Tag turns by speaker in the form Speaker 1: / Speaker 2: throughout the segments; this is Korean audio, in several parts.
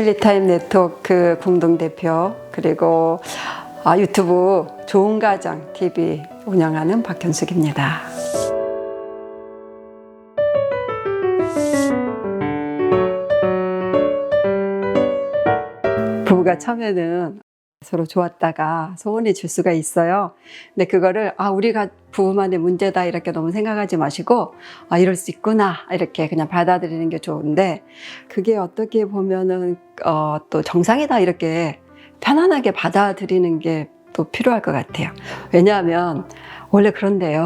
Speaker 1: 패밀리타임 네트워크 공동대표, 그리고 유튜브 좋은 가정 TV 운영하는 박현숙입니다. 부부가 처음에는 서로 좋았다가 소원해질 수가 있어요. 근데 그거를 우리가 부부만의 문제다 이렇게 너무 생각하지 마시고 이럴 수 있구나 이렇게 그냥 받아들이는 게 좋은데, 그게 어떻게 보면은 또 정상이다 이렇게 편안하게 받아들이는 게 또 필요할 것 같아요. 왜냐하면 원래 그런데요.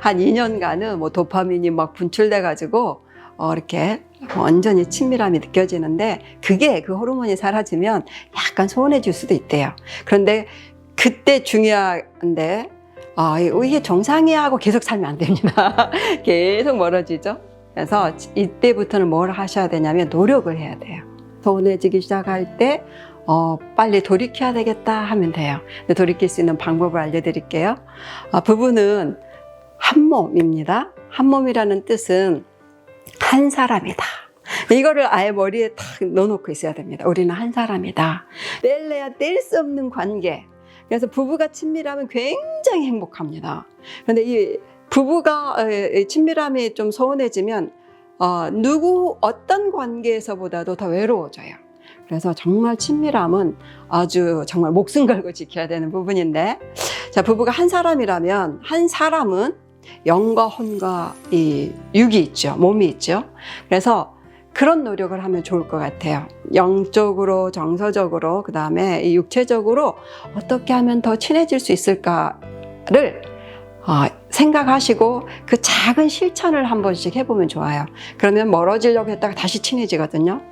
Speaker 1: 한 2년간은 뭐 도파민이 막 분출돼 가지고 이렇게 완전히 친밀함이 느껴지는데, 그게 그 호르몬이 사라지면 약간 소원해질 수도 있대요. 그런데 그때 중요한데 이게 정상이야 하고 계속 살면 안 됩니다. 계속 멀어지죠. 그래서 이때부터는 뭘 하셔야 되냐면 노력을 해야 돼요. 소원해지기 시작할 때 빨리 돌이켜야 되겠다 하면 돼요. 근데 돌이킬 수 있는 방법을 알려드릴게요. 부부는 한 몸입니다. 한 몸이라는 뜻은 한 사람이다. 이거를 아예 머리에 탁 넣어놓고 있어야 됩니다. 우리는 한 사람이다. 뗄래야 뗄 수 없는 관계. 그래서 부부가 친밀하면 굉장히 행복합니다. 그런데 이 부부가 친밀함이 좀 소원해지면 어떤 관계에서보다도 더 외로워져요. 그래서 정말 친밀함은 아주 정말 목숨 걸고 지켜야 되는 부분인데, 자, 부부가 한 사람이라면 한 사람은 영과 혼과 이 육이 있죠. 몸이 있죠. 그래서 그런 노력을 하면 좋을 것 같아요. 영적으로, 정서적으로, 그 다음에 이 육체적으로 어떻게 하면 더 친해질 수 있을까를 생각하시고 그 작은 실천을 한 번씩 해보면 좋아요. 그러면 멀어지려고 했다가 다시 친해지거든요.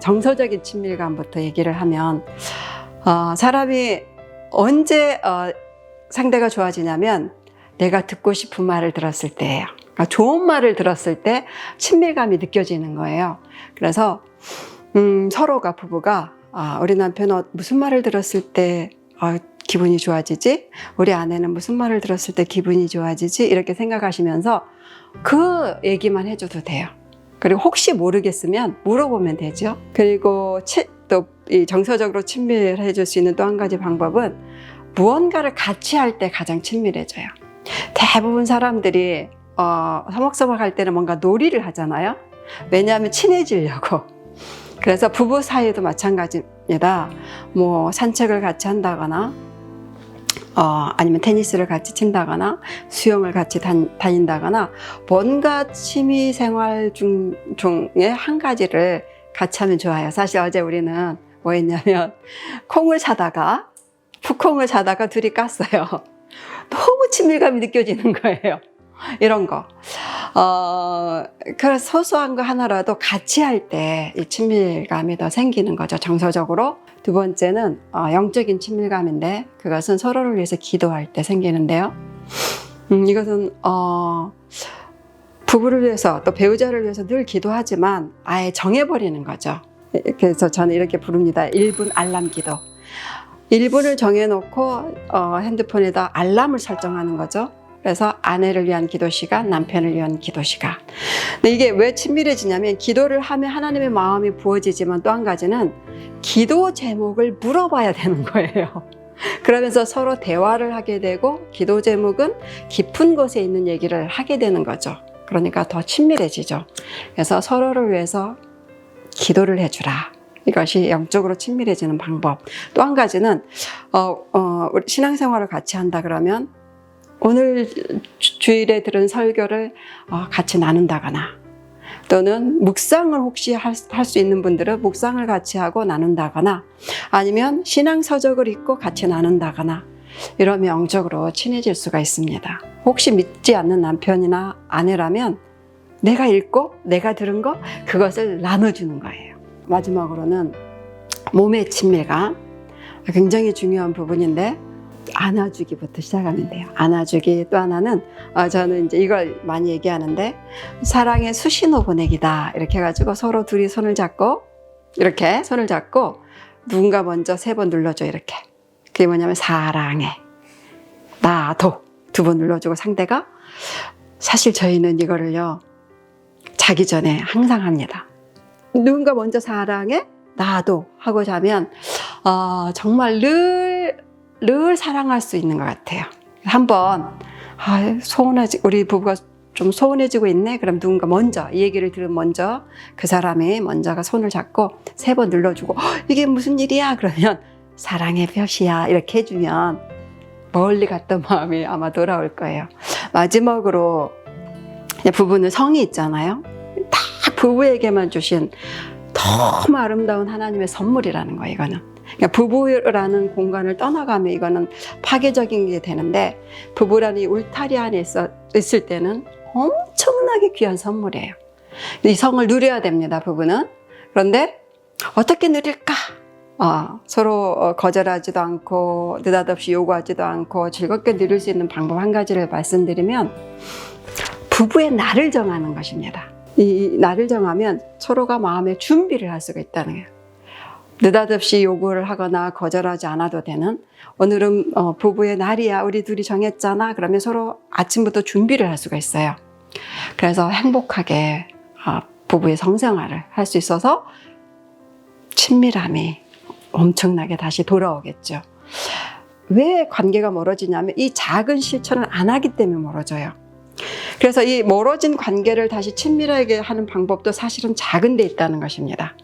Speaker 1: 정서적인 친밀감부터 얘기를 하면 사람이 언제 상대가 좋아지냐면 내가 듣고 싶은 말을 들었을 때예요. 그러니까 좋은 말을 들었을 때 친밀감이 느껴지는 거예요. 그래서 서로가, 부부가 우리 남편은 무슨 말을 들었을 때 기분이 좋아지지? 우리 아내는 무슨 말을 들었을 때 기분이 좋아지지? 이렇게 생각하시면서 그 얘기만 해줘도 돼요. 그리고 혹시 모르겠으면 물어보면 되죠. 그리고 또 이 정서적으로 친밀해질 수 있는 또 한 가지 방법은 무언가를 같이 할 때 가장 친밀해져요. 대부분 사람들이 서먹서먹할 때는 뭔가 놀이를 하잖아요. 왜냐하면 친해지려고. 그래서 부부 사이에도 마찬가지입니다. 뭐 산책을 같이 한다거나 아니면 테니스를 같이 친다거나 수영을 같이 다닌다거나 뭔가 취미 생활 중에 한 가지를 같이 하면 좋아요. 사실 어제 우리는 뭐 했냐면 풋콩을 사다가 둘이 깠어요. 너무 친밀감이 느껴지는 거예요. 이런 거. 그래서 소소한 거 하나라도 같이 할 때 이 친밀감이 더 생기는 거죠. 정서적으로. 두 번째는 영적인 친밀감인데, 그것은 서로를 위해서 기도할 때 생기는데요. 이것은 부부를 위해서 또 배우자를 위해서 늘 기도하지만 아예 정해버리는 거죠. 그래서 저는 이렇게 부릅니다. 1분 알람 기도. 1분을 정해놓고 핸드폰에다 알람을 설정하는 거죠. 그래서 아내를 위한 기도 시간, 남편을 위한 기도 시간. 근데 이게 왜 친밀해지냐면, 기도를 하면 하나님의 마음이 부어지지만 또 한 가지는 기도 제목을 물어봐야 되는 거예요. 그러면서 서로 대화를 하게 되고, 기도 제목은 깊은 곳에 있는 얘기를 하게 되는 거죠. 그러니까 더 친밀해지죠. 그래서 서로를 위해서 기도를 해주라. 이것이 영적으로 친밀해지는 방법. 또 한 가지는 우리 신앙생활을 같이 한다 그러면 오늘 주일에 들은 설교를 같이 나눈다거나, 또는 묵상을 혹시 할 수 있는 분들은 묵상을 같이 하고 나눈다거나, 아니면 신앙서적을 읽고 같이 나눈다거나, 이러면 영적으로 친해질 수가 있습니다. 혹시 믿지 않는 남편이나 아내라면 내가 읽고 내가 들은 거, 그것을 나눠주는 거예요. 마지막으로는 몸의 친밀감, 굉장히 중요한 부분인데 안아주기부터 시작하면 돼요. 안아주기. 또 하나는 저는 이제 이걸 많이 얘기하는데, 사랑의 수신호 보내기다 이렇게 해가지고 서로 둘이 손을 잡고, 이렇게 손을 잡고 누군가 먼저 3번 눌러줘. 이렇게. 그게 뭐냐면 사랑해, 나도 2번 눌러주고, 상대가. 사실 저희는 이거를요 자기 전에 항상 합니다. 누군가 먼저 사랑해? 나도 하고자 하면 정말 늘 사랑할 수 있는 것 같아요. 한번 우리 부부가 좀 소원해지고 있네? 그럼 누군가 먼저 이 얘기를 들으면 먼저 그 사람이 먼저가 손을 잡고 3번 눌러주고 이게 무슨 일이야? 그러면 사랑의 표시야 이렇게 해주면 멀리 갔던 마음이 아마 돌아올 거예요. 마지막으로 부부는 성이 있잖아요. 다 부부에게만 주신 너무 아름다운 하나님의 선물이라는 거예요. 이거는 그러니까 부부라는 공간을 떠나가면 이거는 파괴적인 게 되는데, 부부라는 이 울타리 안에 있을 때는 엄청나게 귀한 선물이에요. 이 성을 누려야 됩니다, 부부는. 그런데 어떻게 누릴까? 서로 거절하지도 않고 느닷없이 요구하지도 않고 즐겁게 누릴 수 있는 방법 한 가지를 말씀드리면, 부부의 날을 정하는 것입니다. 이 날을 정하면 서로가 마음의 준비를 할 수가 있다는 거예요. 느닷없이 요구를 하거나 거절하지 않아도 되는, 오늘은 부부의 날이야, 우리 둘이 정했잖아, 그러면 서로 아침부터 준비를 할 수가 있어요. 그래서 행복하게 부부의 성생활을 할 수 있어서 친밀함이 엄청나게 다시 돌아오겠죠. 왜 관계가 멀어지냐면 이 작은 실천을 안 하기 때문에 멀어져요. 그래서 이 멀어진 관계를 다시 친밀하게 하는 방법도 사실은 작은 데 있다는 것입니다.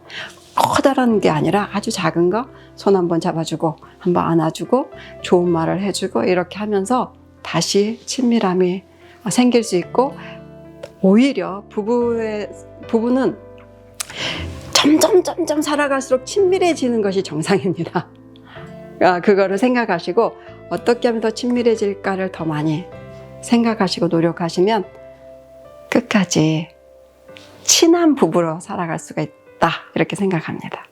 Speaker 1: 커다란 게 아니라 아주 작은 거, 손 한번 잡아주고 한번 안아주고 좋은 말을 해주고 이렇게 하면서 다시 친밀함이 생길 수 있고, 오히려 부부는 점점 살아갈수록 친밀해지는 것이 정상입니다. 그거를 생각하시고 어떻게 하면 더 친밀해질까를 더 많이 생각하시고 노력하시면 끝까지 친한 부부로 살아갈 수가 있다, 이렇게 생각합니다.